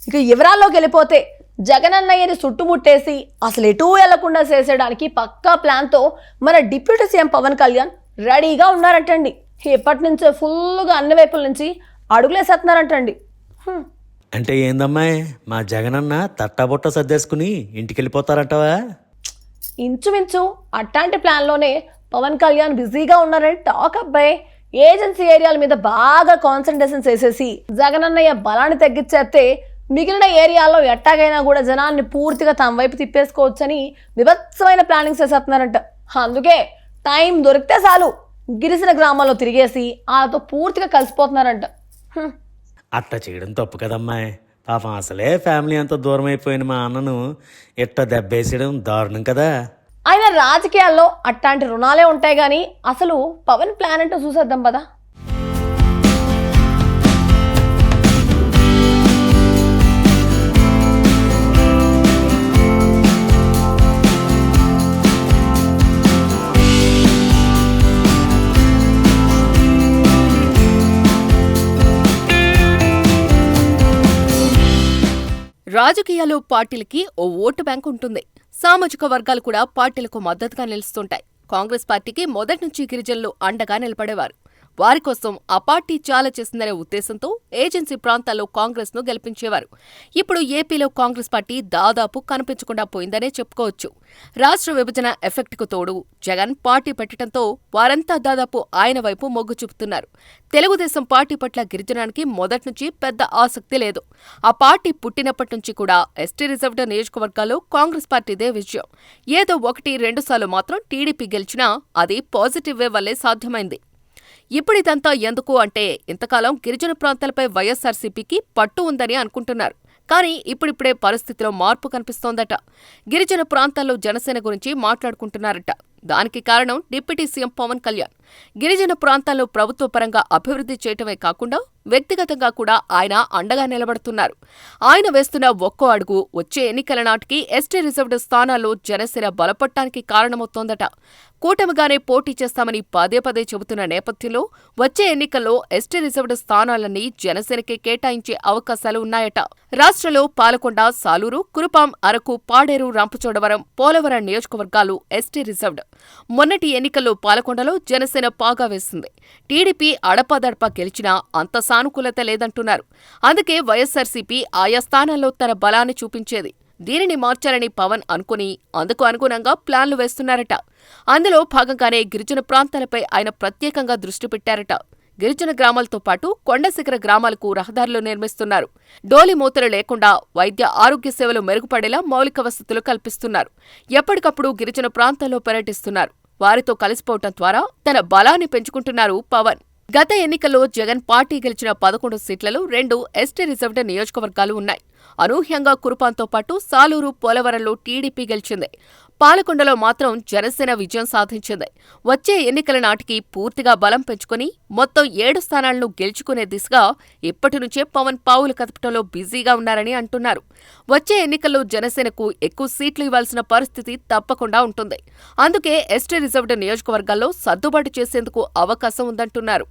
ఇక వివరాల్లోకి వెళ్ళిపోతే జగనన్నయ్యని చుట్టుముట్టేసి అసలు ఎటూ వెళ్లకుండా చేసేయడానికి పక్కా ప్లాన్తో మన డిప్యూటీ సీఎం పవన్ కళ్యాణ్ రెడీగా ఉన్నారంటండి. ఎప్పటి నుంచో ఫుల్గా అన్ని వైపుల నుంచి అడుగులేసేస్తున్నారంటండి. అంటే ఏందమ్మాయి, మా జగనన్న తట్టాబుట్ట సర్దేసుకుని ఇంటికి వెళ్ళిపోతారంటవా? ఇంచుమించు అట్లాంటి ప్లాన్లోనే పవన్ కళ్యాణ్ బిజీగా ఉన్నారని టాక్ అబ్బాయి. ఏజెన్సీ ఏరియాల మీద బాగా కాన్సన్ట్రేషన్ చేసేసి జగనన్నయ్య బలాన్ని తగ్గించేస్తే మిగిలిన ఏరియాలో ఎట్టాగైనా కూడా జనాన్ని పూర్తిగా తమ వైపు తిప్పేసుకోవచ్చని విభత్సమైన ప్లానింగ్ చేసేస్తున్నారంట. అందుకే టైం దొరికితే చాలు గిరిజన గ్రామాల్లో తిరిగేసి వాళ్ళతో పూర్తిగా కలిసిపోతున్నారంట. అట్ట చేయడం తప్పు కదమ్మాయి. పాపం అసలే ఫ్యామిలీ అంతా దూరం అయిపోయిన మా అన్నను ఎట్ట దెబ్బేసేయడం దారుణం కదా. ఆయన రాజకీయాల్లో అట్లాంటి రుణాలే ఉంటాయి కానీ అసలు పవన్ ప్లాన్ అంటే చూసేద్దాం పదా. రాజకీయాల్లో పార్టీలకి ఓ ఓటు బ్యాంక్ ఉంటుంది. సామాజిక వర్గాలు కూడా పార్టీలకు మద్దతుగా నిలుస్తుంటాయి. కాంగ్రెస్ పార్టీకి మొదటి నుంచి గిరిజనులు అండగా నిలబడేవారు. వారి కోసం ఆ పార్టీ చాలా చేసిందనే ఉద్దేశంతో ఏజెన్సీ ప్రాంతాల్లో కాంగ్రెస్ ను గెలిపించేవారు. ఇప్పుడు ఏపీలో కాంగ్రెస్ పార్టీ దాదాపు కనిపించకుండా పోయిందనే చెప్పుకోవచ్చు. రాష్ట్ర విభజన ఎఫెక్ట్కు తోడు జగన్ పార్టీ పెట్టడంతో వారంతా దాదాపు ఆయన వైపు మొగ్గు చూపుతున్నారు. తెలుగుదేశం పార్టీ పట్ల గిరిజనానికి మొదటి నుంచి పెద్ద ఆసక్తి లేదు. ఆ పార్టీ పుట్టినప్పటి నుంచి కూడా ఎస్టీ రిజర్వ్డ్ నియోజకవర్గాల్లో కాంగ్రెస్ పార్టీదే విజయం. ఏదో 1-2 సార్లు మాత్రం టీడీపీ గెలిచినా అది పాజిటివ్ వే వల్లే సాధ్యమైంది. ఇప్పుడిదంతా ఎందుకు అంటే ఇంతకాలం గిరిజన ప్రాంతాలపై వైఎస్సార్సీపీకి పట్టు ఉందని అనుకుంటున్నారు. కానీ ఇప్పుడిప్పుడే పరిస్థితిలో మార్పు కనిపిస్తోందట. గిరిజన ప్రాంతాల్లో జనసేన గురించి మాట్లాడుకుంటున్నారట. దానికి కారణం డిప్యూటీ సీఎం పవన్ కళ్యాణ్. గిరిజన ప్రాంతాల్లో ప్రభుత్వ పరంగా అభివృద్ధి చేయటమే కాకుండా వ్యక్తిగతంగా కూడా ఆయన అండగా నిలబడుతున్నారు. ఆయన వేస్తున్న ఒక్కో అడుగు వచ్చే ఎన్నికల నాటికి ఎస్టీ రిజర్వ్డ్ స్థానాల్లో జనసేన బలపడటానికి కారణమవుతోందట. కూటమిగానే పోటీ చేస్తామని పదే పదే చెబుతున్న నేపథ్యంలో వచ్చే ఎన్నికల్లో ఎస్టీ రిజర్వ్డ్ స్థానాలన్నీ జనసేనకే కేటాయించే అవకాశాలు ఉన్నాయట. రాష్ట్రంలో పాలకొండ, సాలూరు, కురుపాం, అరకు, పాడేరు, రంపచోడవరం, పోలవరం నియోజకవర్గాలు ఎస్టీ రిజర్వ్డ్. మొన్నటి ఎన్నికల్లో పాలకొండలో జనసేన పాగా వేసింది. టీడీపీ అడపాదడపా గెలిచినా అంత సానుకూలత లేదంటున్నారు. అందుకే వైఎస్సార్సీపీ ఆయా స్థానాల్లో తన బలాన్ని చూపించేది. దీనిని మార్చాలని పవన్ అనుకుని అందుకు అనుగుణంగా ప్లాన్లు వేస్తున్నారట. అందులో భాగంగానే గిరిజన ప్రాంతాలపై ఆయన ప్రత్యేకంగా దృష్టి పెట్టారట. గిరిజన గ్రామాలతో పాటు కొండశిఖర గ్రామాలకు రహదారులు నిర్మిస్తున్నారు. డోలిమూతలు లేకుండా వైద్య ఆరోగ్య సేవలు మెరుగుపడేలా మౌలిక వసతులు కల్పిస్తున్నారు. ఎప్పటికప్పుడు గిరిజన ప్రాంతాల్లో పర్యటిస్తున్నారు. వారితో కలిసిపోవటం ద్వారా తన బలాన్ని పెంచుకుంటున్నారు పవన్. గత ఎన్నికల్లో జగన్ పార్టీ గెలిచిన 11 సీట్లలో 2 ఎస్టీ రిజర్వ్డ్ నియోజకవర్గాలు ఉన్నాయి. అనూహ్యంగా కురుపాంతో పాటు సాలూరు, పోలవరంలో టీడీపీ గెలిచింది. పాలకొండలో మాత్రం జనసేన విజయం సాధించింది. వచ్చే ఎన్నికల నాటికి పూర్తిగా బలం పెంచుకుని మొత్తం 7 స్థానాలను గెలుచుకునే దిశగా ఇప్పటి నుంచే పవన్ పావులు కదపటంలో బిజీగా ఉన్నారని అంటున్నారు. వచ్చే ఎన్నికల్లో జనసేనకు ఎక్కువ సీట్లు ఇవ్వాల్సిన పరిస్థితి తప్పకుండా ఉంటుంది. అందుకే ఎస్టీ రిజర్వ్డ్ నియోజకవర్గాల్లో సర్దుబాటు చేసేందుకు అవకాశం ఉందంటున్నారు.